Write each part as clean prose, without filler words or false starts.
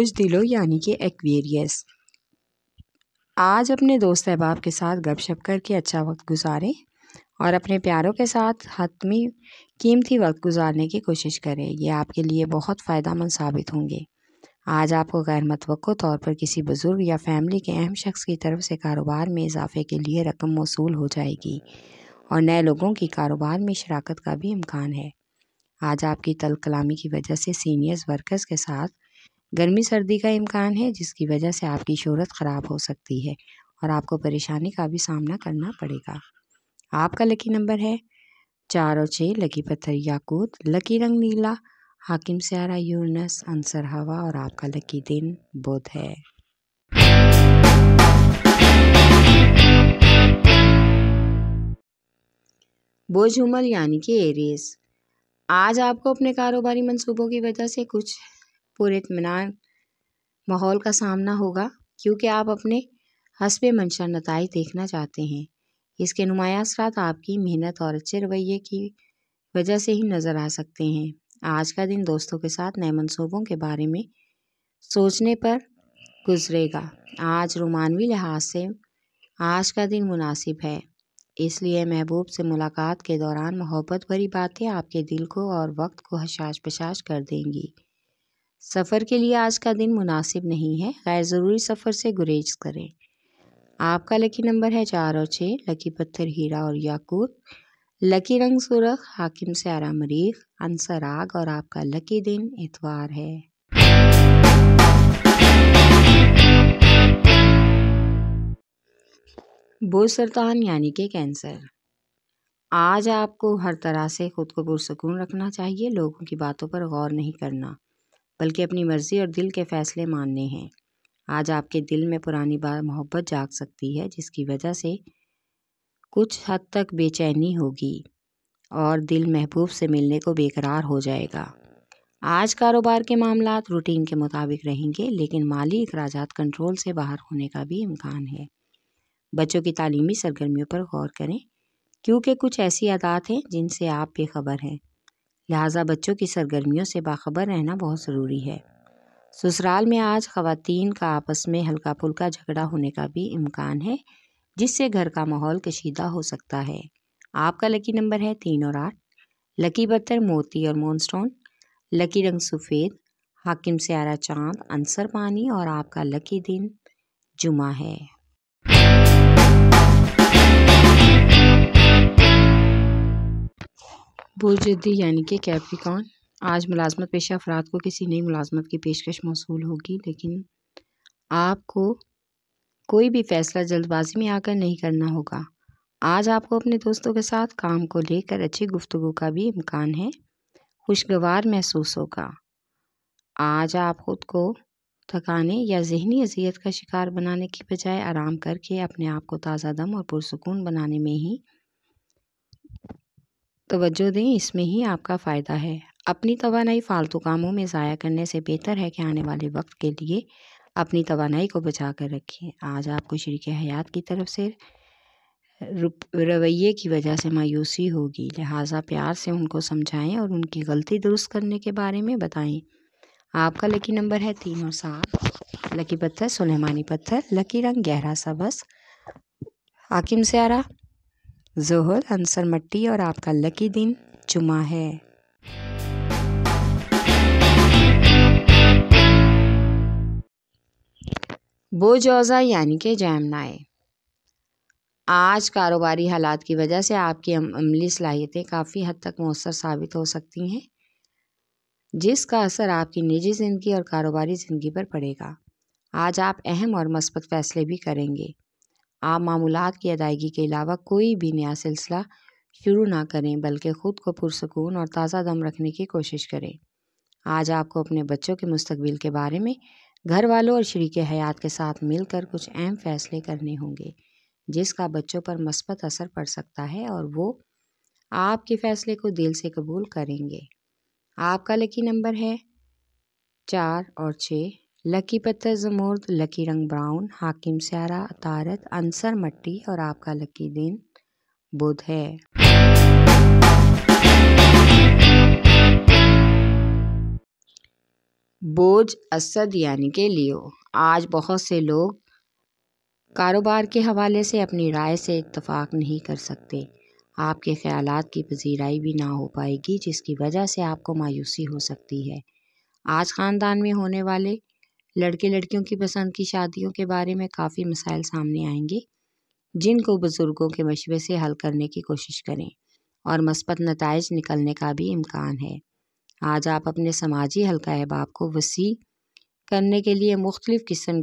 بزدلو یعنی کہ ایکویریس۔ آج اپنے دوست احباب کے ساتھ گپ شپ کر کے اچھا وقت گزاریں اور اپنے پیاروں کے ساتھ حتمی قیمتی وقت گزارنے کی کوشش کریں۔ یہ آپ کے لیے بہت فائدہ مند ثابت ہوں گے۔ آج آپ کو غیر متوقع طور پر کسی بزرگ یا فیملی کے اہم شخص کی طرف سے کاروبار میں اضافے کے لیے رقم موصول ہو جائے گی اور نئے لوگوں کی کاروبار میں شراکت کا بھی امکان ہے۔ آج آپ کی تلخ کلامی کی وجہ سے سینئرز ورکرز کے ساتھ گرمی سردی کا امکان ہے، جس کی وجہ سے آپ کی شہرت خراب ہو سکتی ہے اور آپ کو پریشانی کا بھی سامنا کرنا پڑے گا۔ آپ کا لکی نمبر ہے 4 اور 6، لکی پتھر یاقوت، لکی رنگ نیلا، حاکم سیارہ یورینس، عنصر ہوا اور آپ کا لکی دن بدھ ہے۔ بوجھ حمل یعنی کہ ایریز۔ آج آپ کو اپنے کاروباری منصوبوں کی وجہ سے کچھ پر اطمینان ماحول کا سامنا ہوگا، کیونکہ آپ اپنے حسب منشا نتائج دیکھنا چاہتے ہیں۔ اس کے نمایاں اثرات آپ کی محنت اور اچھے رویے کی وجہ سے ہی نظر آ سکتے ہیں۔ آج کا دن دوستوں کے ساتھ نئے منصوبوں کے بارے میں سوچنے پر گزرے گا۔ آج رومانوی لحاظ سے آج کا دن مناسب ہے، اس لیے محبوب سے ملاقات کے دوران محبت بھری باتیں آپ کے دل کو اور وقت کو حشاش پشاش کر دیں گی۔ سفر کے لیے آج کا دن مناسب نہیں ہے، غیر ضروری سفر سے گریز کریں۔ آپ کا لکی نمبر ہے 4 اور 6، لکی پتھر ہیرا اور یاقوت، لکی رنگ سرخ، حاکم سیارہ مریخ، عنصر آگ اور آپ کا لکی دن اتوار ہے۔ بوجھ سرطان یعنی کہ کینسر۔ آج آپ کو ہر طرح سے خود کو پرسکون رکھنا چاہیے، لوگوں کی باتوں پر غور نہیں کرنا بلکہ اپنی مرضی اور دل کے فیصلے ماننے ہیں۔ آج آپ کے دل میں پرانی بار محبت جاگ سکتی ہے، جس کی وجہ سے کچھ حد تک بے چینی ہوگی اور دل محبوب سے ملنے کو بے قرار ہو جائے گا۔ آج کاروبار کے معاملات روٹین کے مطابق رہیں گے، لیکن مالی اخراجات کنٹرول سے باہر ہونے کا بھی امکان ہے۔ بچوں کی تعلیمی سرگرمیوں پر غور کریں، کیونکہ کچھ ایسی عادات ہیں جن سے آپ بے خبر ہیں، لہٰذا بچوں کی سرگرمیوں سے باخبر رہنا بہت ضروری ہے۔ سسرال میں آج خواتین کا آپس میں ہلکا پھلکا جھگڑا ہونے کا بھی امکان ہے، جس سے گھر کا ماحول کشیدہ ہو سکتا ہے۔ آپ کا لکی نمبر ہے 3 اور 8، لکی پتھر موتی اور مون سٹون، لکی رنگ سفید، حاکم سیارہ چاند، عنصر پانی اور آپ کا لکی دن جمعہ ہے۔ بوجھ جدی یعنی کہ کیپریکارن۔ آج ملازمت پیشہ افراد کو کسی نئی ملازمت کی پیشکش موصول ہوگی، لیکن آپ کو کوئی بھی فیصلہ جلد بازی میں آ کر نہیں کرنا ہوگا۔ آج آپ کو اپنے دوستوں کے ساتھ کام کو لے کر اچھی گفتگو کا بھی امکان ہے، خوشگوار محسوس ہوگا۔ آج آپ خود کو تھکانے یا ذہنی اذیت کا شکار بنانے کی بجائے آرام کر کے اپنے آپ کو تازہ دم اور پرسکون بنانے میں ہی توجہ دیں، اس میں ہی آپ کا فائدہ ہے۔ اپنی توانائی فالتو کاموں میں ضائع کرنے سے بہتر ہے کہ آنے والے وقت کے لیے اپنی توانائی کو بچا کر رکھیں۔ آج آپ کو شریک حیات کی طرف سے رویے کی وجہ سے مایوسی ہوگی، لہٰذا پیار سے ان کو سمجھائیں اور ان کی غلطی درست کرنے کے بارے میں بتائیں۔ آپ کا لکی نمبر ہے 3 اور 7، لکی پتھر سلیمانی پتھر، لکی رنگ گہرا سبز، حاکم سیارہ زحل، عنصر مٹی اور آپ کا لکی دن جمعہ ہے۔ بوجھ اوضاع یعنی کہ جیمنائی۔ آج کاروباری حالات کی وجہ سے آپ کی عملی صلاحیتیں کافی حد تک مؤثر ثابت ہو سکتی ہیں، جس کا اثر آپ کی نجی زندگی اور کاروباری زندگی پر پڑے گا۔ آج آپ اہم اور مثبت فیصلے بھی کریں گے۔ آپ معمولات کی ادائیگی کے علاوہ کوئی بھی نیا سلسلہ شروع نہ کریں، بلکہ خود کو پرسکون اور تازہ دم رکھنے کی کوشش کریں۔ آج آپ کو اپنے بچوں کے مستقبل کے بارے میں گھر والوں اور شریک حیات کے ساتھ مل کر کچھ اہم فیصلے کرنے ہوں گے، جس کا بچوں پر مثبت اثر پڑ سکتا ہے اور وہ آپ کے فیصلے کو دل سے قبول کریں گے۔ آپ کا لکی نمبر ہے 4 اور 6، لکی پتھر زمرد، لکی رنگ براؤن، حاکم سیارہ عطارد، عنصر مٹی اور آپ کا لکی دن بدھ ہے۔ بوجھ اسد یعنی کہ لیو، آج بہت سے لوگ کاروبار کے حوالے سے اپنی رائے سے اتفاق نہیں کر سکتے۔ آپ کے خیالات کی پذیرائی بھی نہ ہو پائے گی، جس کی وجہ سے آپ کو مایوسی ہو سکتی ہے۔ آج خاندان میں ہونے والے لڑکے لڑکیوں کی پسند کی شادیوں کے بارے میں کافی مسائل سامنے آئیں گے، جن کو بزرگوں کے مشورے سے حل کرنے کی کوشش کریں اور مثبت نتائج نکلنے کا بھی امکان ہے۔ آج آپ اپنے سماجی حلقہ احباب کو وسیع کرنے کے لیے مختلف قسم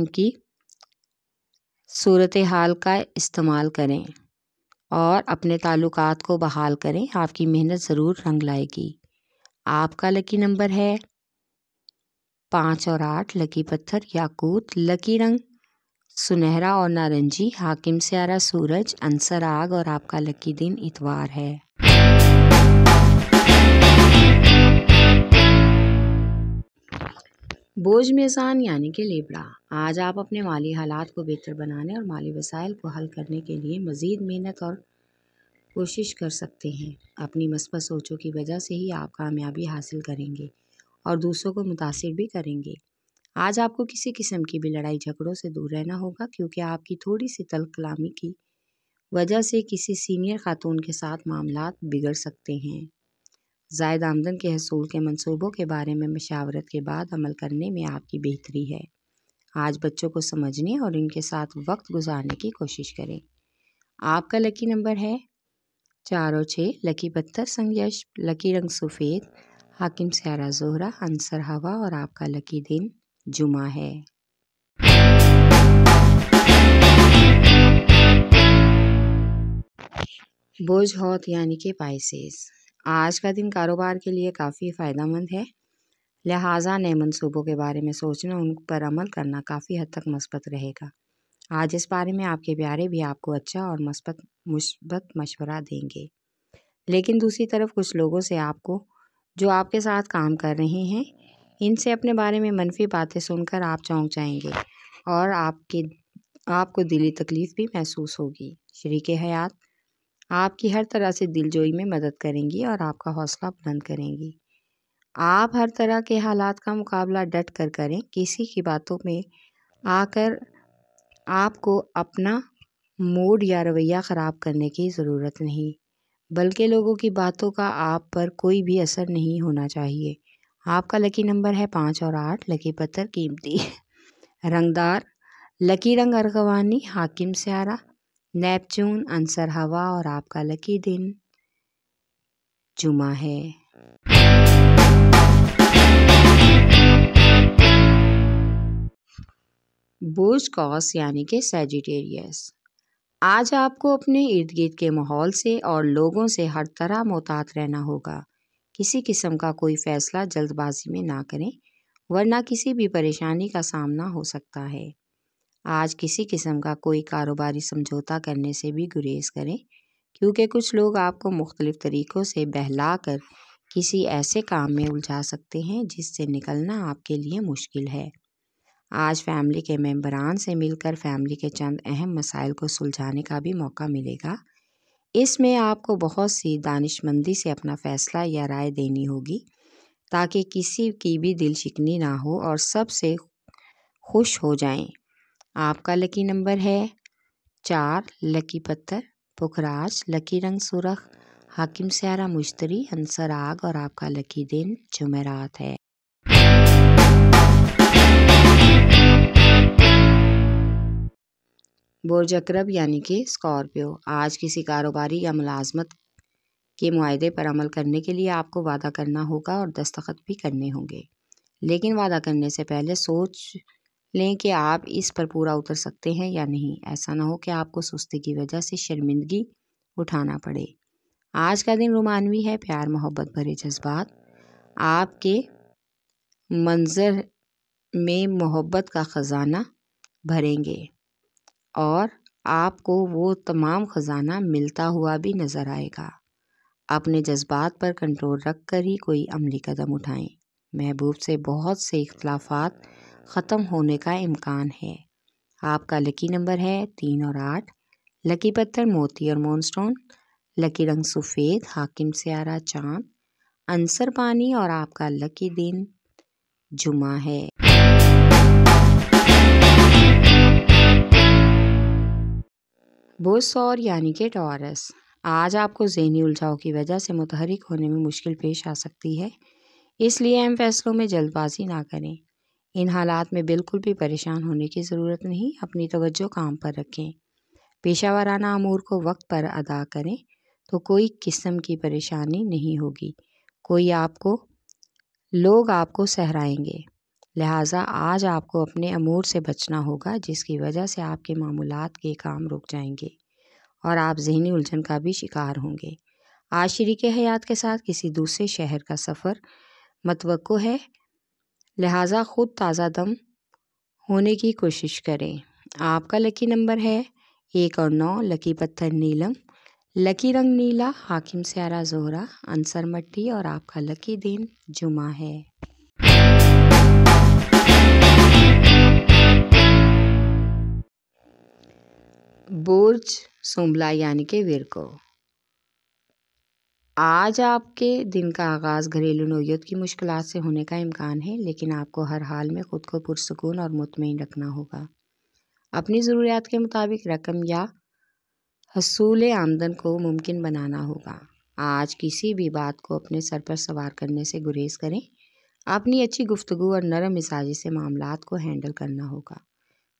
کی صورتحال کا استعمال کریں اور اپنے تعلقات کو بحال کریں۔ آپ کی محنت ضرور رنگ لائے گی۔ آپ کا لکی نمبر ہے 5 اور 8، لکی پتھر یاقوت، لکی رنگ سنہرا اور نارنجی، حاکم سیارہ سورج، عنصر آگ اور آپ کا لکی دن اتوار ہے۔ بوجھ میزان یعنی کہ لیبڑا، آج آپ اپنے مالی حالات کو بہتر بنانے اور مالی مسائل کو حل کرنے کے لیے مزید محنت اور کوشش کر سکتے ہیں۔ اپنی مثبت سوچوں کی وجہ سے ہی آپ کامیابی حاصل کریں گے اور دوسروں کو متاثر بھی کریں گے۔ آج آپ کو کسی قسم کی بھی لڑائی جھگڑوں سے دور رہنا ہوگا، کیونکہ آپ کی تھوڑی سی تلخ کلامی کی وجہ سے کسی سینئر خاتون کے ساتھ معاملات بگڑ سکتے ہیں۔ زائد آمدن کے حصول کے منصوبوں کے بارے میں مشاورت کے بعد عمل کرنے میں آپ کی بہتری ہے۔ آج بچوں کو سمجھنے اور ان کے ساتھ وقت گزارنے کی کوشش کریں۔ آپ کا لکی نمبر ہے 4 اور 6، لکی پتھر سنگیش، لکی رنگ سفید، حاکم سیارہ زہرہ، عنصر ہوا اور آپ کا لکی دن جمعہ ہے۔ بوجھ ہوت یعنی کہ پائسیز، آج کا دن کاروبار کے لیے کافی فائدہ مند ہے، لہٰذا نئے منصوبوں کے بارے میں سوچنا، ان پر عمل کرنا کافی حد تک مثبت رہے گا۔ آج اس بارے میں آپ کے پیارے بھی آپ کو اچھا اور مثبت مشورہ دیں گے، لیکن دوسری طرف کچھ لوگوں سے جو آپ کے ساتھ کام کر رہے ہیں، ان سے اپنے بارے میں منفی باتیں سن کر آپ چونک جائیں گے اور آپ کو دلی تکلیف بھی محسوس ہوگی۔ شریک حیات آپ کی ہر طرح سے دل جوئی میں مدد کریں گی اور آپ کا حوصلہ بلند کریں گی۔ آپ ہر طرح کے حالات کا مقابلہ ڈٹ کر کریں، کسی کی باتوں میں آ کر آپ کو اپنا موڈ یا رویہ خراب کرنے کی ضرورت نہیں، بلکہ لوگوں کی باتوں کا آپ پر کوئی بھی اثر نہیں ہونا چاہیے۔ آپ کا لکی نمبر ہے 5 اور 8، لکی پتھر قیمتی رنگدار، لکی رنگ ارغوانی، حاکم سیارہ نیپچون، عنصر ہوا اور آپ کا لکی دن جمعہ ہے۔ بوجھ قوس یعنی کہ سیجیٹیریس، آج آپ کو اپنے ارد گرد کے ماحول سے اور لوگوں سے ہر طرح محتاط رہنا ہوگا۔ کسی قسم کا کوئی فیصلہ جلد بازی میں نہ کریں، ورنہ کسی بھی پریشانی کا سامنا ہو سکتا ہے۔ آج کسی قسم کا کوئی کاروباری سمجھوتا کرنے سے بھی گریز کریں، کیونکہ کچھ لوگ آپ کو مختلف طریقوں سے بہلا کر کسی ایسے کام میں الجھا سکتے ہیں جس سے نکلنا آپ کے لیے مشکل ہے۔ آج فیملی کے ممبران سے مل کر فیملی کے چند اہم مسائل کو سلجھانے کا بھی موقع ملے گا۔ اس میں آپ کو بہت سی دانشمندی سے اپنا فیصلہ یا رائے دینی ہوگی، تاکہ کسی کی بھی دل شکنی نہ ہو اور سب سے خوش ہو جائیں۔ آپ کا لکی نمبر ہے 4، لکی پتھر پکھراج، لکی رنگ سرخ، حاکم سیارہ مشتری، عنصر آگ اور آپ کا لکی دن جمعرات ہے۔ برج عقرب یعنی کہ اسکارپیو، آج کسی کاروباری یا ملازمت کے معاہدے پر عمل کرنے کے لیے آپ کو وعدہ کرنا ہوگا اور دستخط بھی کرنے ہوں گے، لیکن وعدہ کرنے سے پہلے سوچ لیں کہ آپ اس پر پورا اتر سکتے ہیں یا نہیں۔ ایسا نہ ہو کہ آپ کو سستی کی وجہ سے شرمندگی اٹھانا پڑے۔ آج کا دن رومانوی ہے، پیار محبت بھرے جذبات آپ کے منظر میں محبت کا خزانہ بھریں گے اور آپ کو وہ تمام خزانہ ملتا ہوا بھی نظر آئے گا۔ اپنے جذبات پر کنٹرول رکھ کر ہی کوئی عملی قدم اٹھائیں۔ محبوب سے بہت سے اختلافات ختم ہونے کا امکان ہے۔ آپ کا لکی نمبر ہے 3 اور 8، لکی پتھر موتی اور مون سٹون، لکی رنگ سفید، حاکم سیارہ چاند، عنصر پانی اور آپ کا لکی دن جمعہ ہے۔ برج ثور یعنی کہ ٹورس، آج آپ کو ذہنی الجھاؤ کی وجہ سے متحرک ہونے میں مشکل پیش آ سکتی ہے، اس لیے اہم فیصلوں میں جلد بازی نہ کریں۔ ان حالات میں بالکل بھی پریشان ہونے کی ضرورت نہیں، اپنی توجہ کام پر رکھیں، پیشہ ورانہ امور کو وقت پر ادا کریں تو کوئی قسم کی پریشانی نہیں ہوگی، لوگ آپ کو سہرائیں گے، لہٰذا آج آپ کو اپنے امور سے بچنا ہوگا جس کی وجہ سے آپ کے معمولات کے کام رک جائیں گے اور آپ ذہنی الجھن کا بھی شکار ہوں گے۔ آج شریک حیات کے ساتھ کسی دوسرے شہر کا سفر متوقع ہے، لہٰذا خود تازہ دم ہونے کی کوشش کریں۔ آپ کا لکی نمبر ہے 1 اور 9، لکی پتھر نیلم، لکی رنگ نیلا، حاکم سیارہ زہرہ، عنصر مٹی اور آپ کا لکی دن جمعہ ہے۔ برج سنبلا یعنی کہ ورگو، آج آپ کے دن کا آغاز گھریلو نوعیت کی مشکلات سے ہونے کا امکان ہے، لیکن آپ کو ہر حال میں خود کو پرسکون اور مطمئن رکھنا ہوگا۔ اپنی ضروریات کے مطابق رقم یا حصول آمدن کو ممکن بنانا ہوگا۔ آج کسی بھی بات کو اپنے سر پر سوار کرنے سے گریز کریں، اپنی اچھی گفتگو اور نرم مزاجی سے معاملات کو ہینڈل کرنا ہوگا،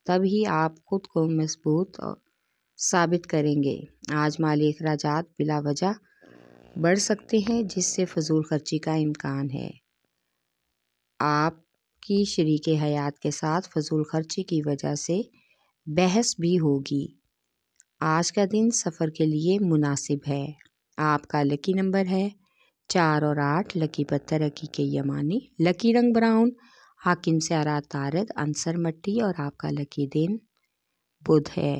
تب ہی آپ خود کو مضبوط ثابت کریں گے۔ آج مالی اخراجات بلا وجہ بڑھ سکتے ہیں جس سے فضول خرچی کا امکان ہے۔ آپ کی شریک حیات کے ساتھ فضول خرچی کی وجہ سے بحث بھی ہوگی۔ آج کا دن سفر کے لیے مناسب ہے۔ آپ کا لکی نمبر ہے 4 اور 8، لکی پتھر عقیق یمانی، لکی رنگ براؤن، حاکم سیارہ عطارد، عنصر مٹی اور آپ کا لکی دن بدھ ہے۔